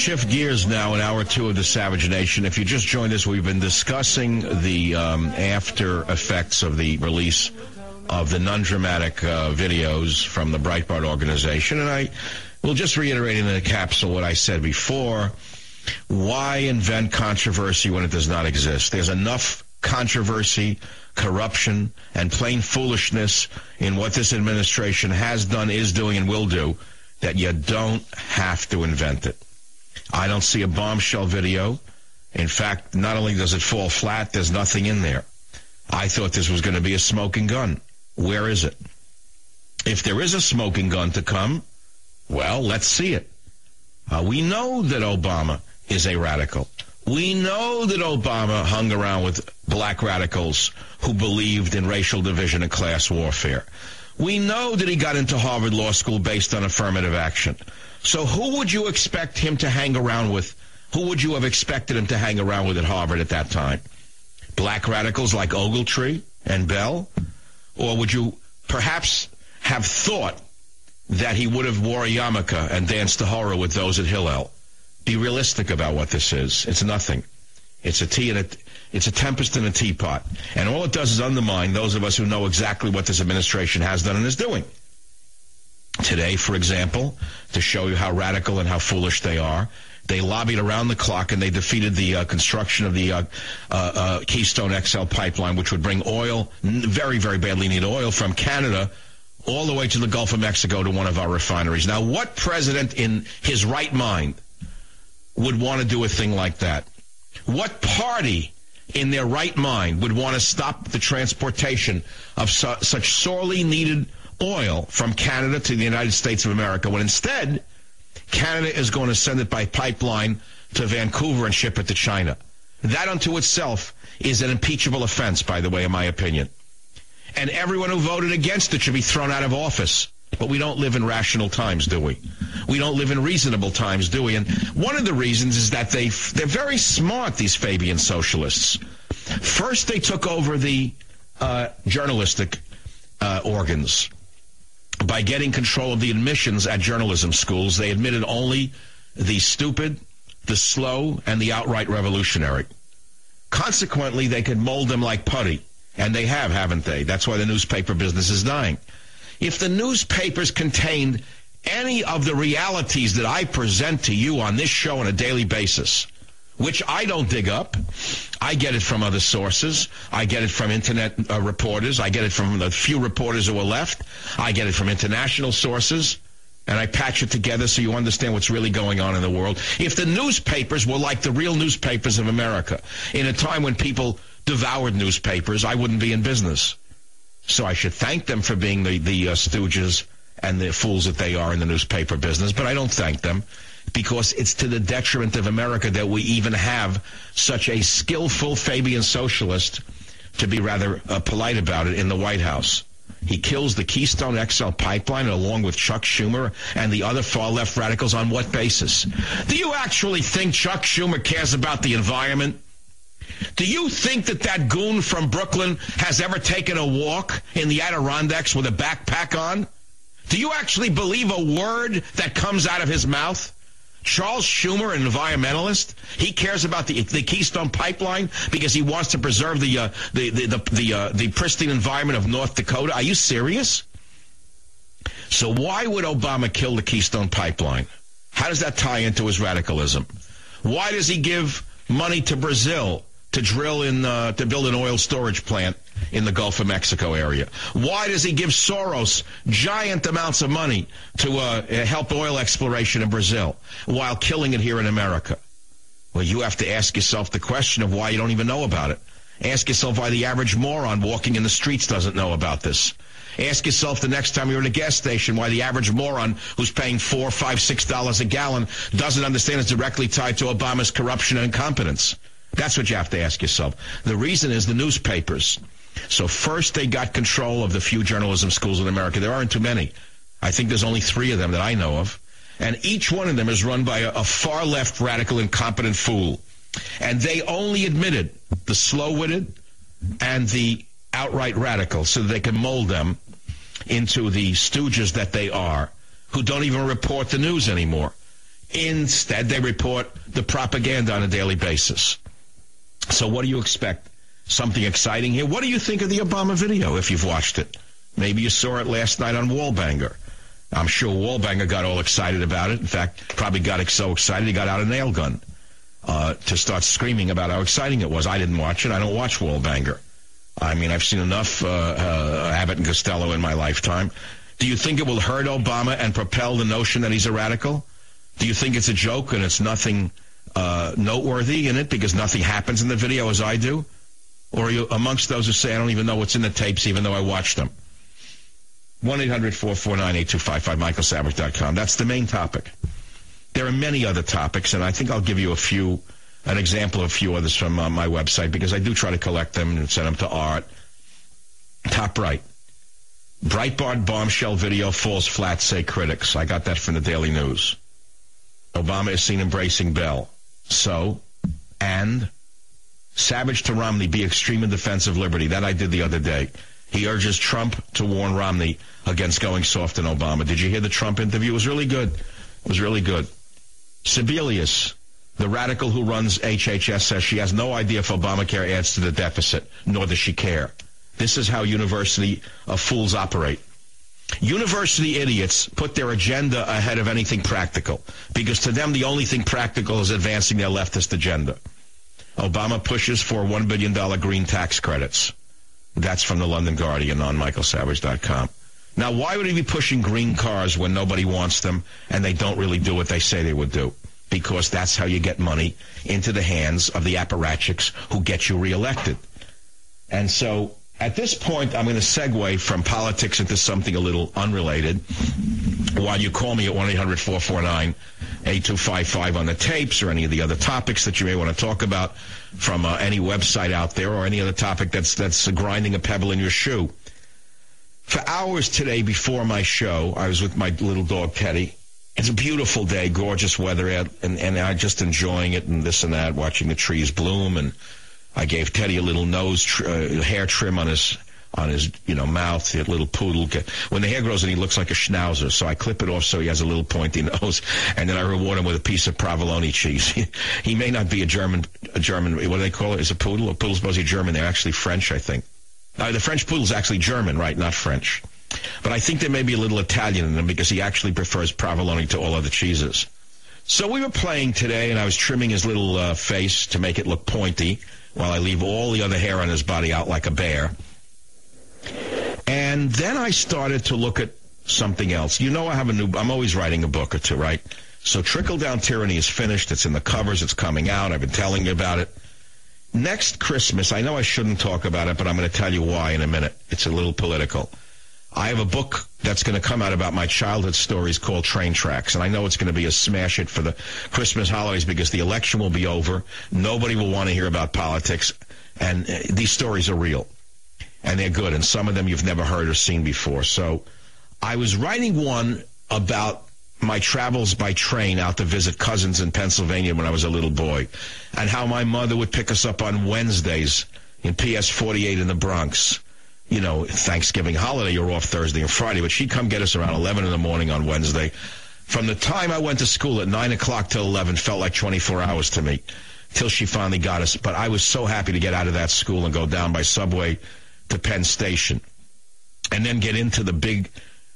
shift gears now in hour two of the Savage Nation. If you just joined us, we've been discussing the after effects of the release of the non-dramatic videos from the Breitbart organization. And I will just reiterate in the capsule what I said before. Why invent controversy when it does not exist? There's enough controversy, corruption, and plain foolishness in what this administration has done, is doing, and will do, that you don't have to invent it. I don't see a bombshell video. In fact, not only does it fall flat, there's nothing in there. I thought this was going to be a smoking gun. Where is it? If there is a smoking gun to come, well, let's see it. We know that Obama is a radical. We know that Obama hung around with black radicals who believed in racial division and class warfare. We know that he got into Harvard Law School based on affirmative action. So who would you expect him to hang around with? Who would you have expected him to hang around with at Harvard at that time? Black radicals like Ogletree and Bell? Or would you perhaps have thought that he would have wore a yarmulke and danced the horror with those at Hillel? Be realistic about what this is. It's nothing. It's a tempest in a teapot. And all it does is undermine those of us who know exactly what this administration has done and is doing. Today, for example, to show you how radical and how foolish they are, they lobbied around the clock and they defeated the construction of the Keystone XL pipeline, which would bring oil, very, very badly needed oil, from Canada all the way to the Gulf of Mexico to one of our refineries. Now, what president in his right mind would want to do a thing like that? What party in their right mind would want to stop the transportation of such sorely needed oil from Canada to the United States of America, when instead Canada is going to send it by pipeline to Vancouver and ship it to China? That unto itself is an impeachable offense, by the way, in my opinion. And everyone who voted against it should be thrown out of office. But we don't live in rational times, do we? We don't live in reasonable times, do we? And one of the reasons is that they're very smart, these Fabian socialists. First, they took over the journalistic organs by getting control of the admissions at journalism schools. They admitted only the stupid, the slow, and the outright revolutionary. Consequently, they could mold them like putty. And they have, haven't they? That's why the newspaper business is dying. If the newspapers contained any of the realities that I present to you on this show on a daily basis, which I don't dig up, I get it from other sources, I get it from internet reporters, I get it from the few reporters who are left, I get it from international sources, and I patch it together so you understand what's really going on in the world. If the newspapers were like the real newspapers of America, in a time when people devoured newspapers, I wouldn't be in business. So I should thank them for being the stooges and the fools that they are in the newspaper business, but I don't thank them because it's to the detriment of America that we even have such a skillful Fabian socialist, to be rather polite about it, in the White House. He kills the Keystone XL pipeline along with Chuck Schumer and the other far-left radicals. On what basis? Do you actually think Chuck Schumer cares about the environment? Do you think that goon from Brooklyn has ever taken a walk in the Adirondacks with a backpack on? Do you actually believe a word that comes out of his mouth? Charles Schumer, an environmentalist, he cares about the Keystone Pipeline because he wants to preserve the pristine environment of North Dakota. Are you serious? So why would Obama kill the Keystone Pipeline? How does that tie into his radicalism? Why does he give money to Brazil to drill to build an oil storage plant in the Gulf of Mexico area? Why does he give Soros giant amounts of money to help oil exploration in Brazil while killing it here in America? Well, you have to ask yourself the question of why you don't even know about it. Ask yourself why the average moron walking in the streets doesn't know about this. Ask yourself the next time you're in a gas station why the average moron who's paying $4, $5, $6 a gallon doesn't understand it's directly tied to Obama's corruption and incompetence. That's what you have to ask yourself. The reason is the newspapers. So first they got control of the few journalism schools in America. There aren't too many. I think there's only 3 of them that I know of. And each one of them is run by a far-left, radical, incompetent fool. And they only admitted the slow-witted and the outright radical so that they can mold them into the stooges that they are, who don't even report the news anymore. Instead, they report the propaganda on a daily basis. So what do you expect? Something exciting here? What do you think of the Obama video, if you've watched it? Maybe you saw it last night on Wallbanger. I'm sure Wallbanger got all excited about it. In fact, probably got so excited he got out a nail gun to start screaming about how exciting it was. I didn't watch it. I don't watch Wallbanger. I mean, I've seen enough Abbott and Costello in my lifetime. Do you think it will hurt Obama and propel the notion that he's a radical? Do you think it's a joke and it's nothing noteworthy in it because nothing happens in the video as I do? Or are you amongst those who say, I don't even know what's in the tapes even though I watched them? 1-800-449-8255, michaelsavage.com. That's the main topic. There are many other topics, and I think I'll give you an example of a few others from my website, because I do try to collect them and send them to Art. Top right. Breitbart bombshell video falls flat, say critics. I got that from the Daily News. Obama is seen embracing Bell. So, and Savage to Romney, be extreme in defense of liberty. That I did the other day. He urges Trump to warn Romney against going soft on Obama. Did you hear the Trump interview? It was really good. It was really good. Sebelius, the radical who runs HHS, says she has no idea if Obamacare adds to the deficit, nor does she care. This is how university fools operate. University idiots put their agenda ahead of anything practical, because to them the only thing practical is advancing their leftist agenda. Obama pushes for $1 billion green tax credits. That's from the London Guardian on michaelsavage.com. Now, why would he be pushing green cars when nobody wants them and they don't really do what they say they would do? Because that's how you get money into the hands of the apparatchiks who get you reelected. And so, at this point, I'm going to segue from politics into something a little unrelated. While you call me at 1-800-449-8255 on the tapes or any of the other topics that you may want to talk about from any website out there or any other topic that's grinding a pebble in your shoe. For hours today before my show, I was with my little dog, Teddy. It's a beautiful day, gorgeous weather, and I'm just enjoying it and this and that, watching the trees bloom. And I gave Teddy a little hair trim on his mouth, a little poodle. When the hair grows in, he looks like a schnauzer, so I clip it off so he has a little pointy nose, and then I reward him with a piece of provolone cheese. He may not be a German, what do they call it? Is a poodle? A poodle's supposed to be German. They're actually French, I think. The French poodle's actually German, right, not French. But I think there may be a little Italian in him because he actually prefers provolone to all other cheeses. So we were playing today, and I was trimming his little face to make it look pointy while I leave all the other hair on his body out like a bear. And then I started to look at something else. You know, I'm always writing a book or two, right? So Trickle Down Tyranny is finished. It's in the covers. It's coming out. I've been telling you about it. Next Christmas, I know I shouldn't talk about it, but I'm going to tell you why in a minute. It's a little political. I have a book that's going to come out about my childhood stories called Train Tracks, and I know it's going to be a smash hit for the Christmas holidays because the election will be over. Nobody will want to hear about politics, and these stories are real, and they're good, and some of them you've never heard or seen before. So I was writing one about my travels by train out to visit cousins in Pennsylvania when I was a little boy, and how my mother would pick us up on Wednesdays in PS 48 in the Bronx. You know, Thanksgiving holiday, you're off Thursday and Friday, but she'd come get us around 11 in the morning on Wednesday. From the time I went to school at 9 o'clock till 11 felt like 24 hours to me, till she finally got us. But I was so happy to get out of that school and go down by subway to Penn Station and then get into the big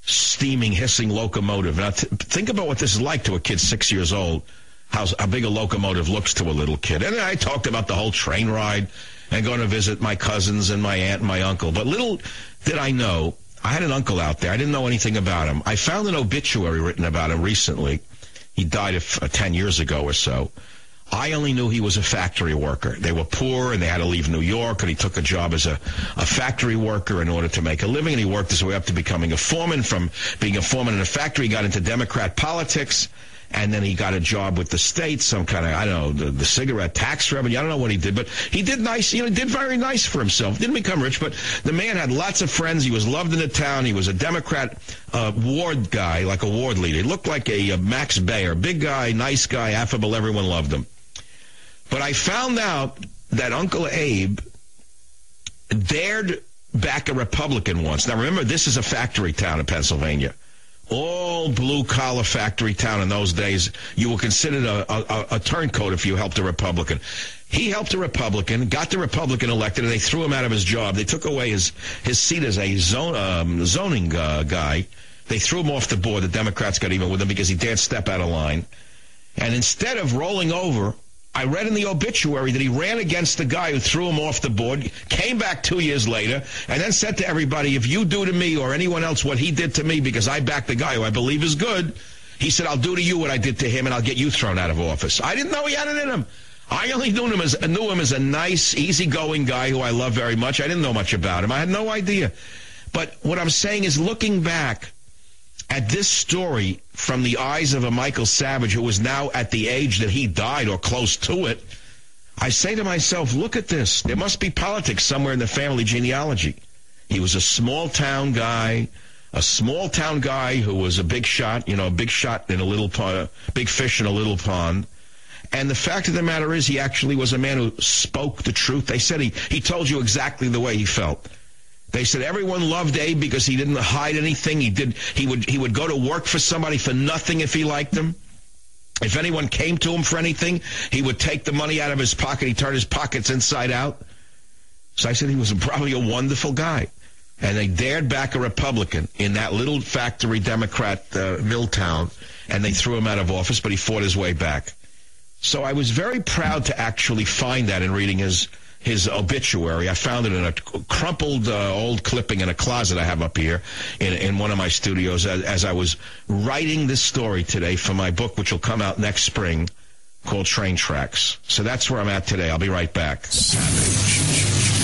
steaming, hissing locomotive. Now, think about what this is like to a kid 6 years old, how big a locomotive looks to a little kid. And I talked about the whole train ride and going to visit my cousins and my aunt and my uncle. But little did I know, I had an uncle out there. I didn't know anything about him. I found an obituary written about him recently. He died 10 years ago or so. I only knew he was a factory worker. They were poor, and they had to leave New York, and he took a job as a factory worker in order to make a living, and he worked his way up to becoming a foreman. From being a foreman in a factory, he got into Democrat politics, and then he got a job with the state, some kind of, I don't know, the cigarette tax revenue. I don't know what he did, but he did nice, he did very nice for himself. Didn't become rich, but the man had lots of friends. He was loved in the town. He was a Democrat ward guy, like a ward leader. He looked like a Max Baer, big guy, nice guy, affable. Everyone loved him. But I found out that Uncle Abe dared back a Republican once. Now, remember, this is a factory town in Pennsylvania. all blue-collar factory town in those days. You were considered a turncoat if you helped a Republican. He helped a Republican, got the Republican elected, and they threw him out of his job. They took away his seat as a zoning guy. They threw him off the board. The Democrats got even with him because he dared step out of line. And instead of rolling over, I read in the obituary that he ran against the guy who threw him off the board, came back 2 years later, and then said to everybody, if you do to me or anyone else what he did to me because I backed the guy who I believe is good, he said, I'll do to you what I did to him, and I'll get you thrown out of office. I didn't know he had it in him. I only knew him as a nice, easygoing guy who I love very much. I didn't know much about him. I had no idea. But what I'm saying is, looking back at this story from the eyes of a Michael Savage who is now at the age that he died or close to it, I say to myself, look at this. There must be politics somewhere in the family genealogy. He was a small-town guy who was a big shot, a big shot in a little pond, big fish in a little pond. And the fact of the matter is, he actually was a man who spoke the truth. They said he told you exactly the way he felt. They said everyone loved Abe because he didn't hide anything. He would go to work for somebody for nothing if he liked them. If anyone came to him for anything, he would take the money out of his pocket. He'd turn his pockets inside out. So I said he was probably a wonderful guy. And they dared back a Republican in that little factory Democrat mill town, and they threw him out of office, but he fought his way back. So I was very proud to actually find that in reading his obituary. I found it in a crumpled old clipping in a closet I have up here in one of my studios as I was writing this story today for my book, which will come out next spring, called Train Tracks. So that's where I'm at today. I'll be right back. Savage.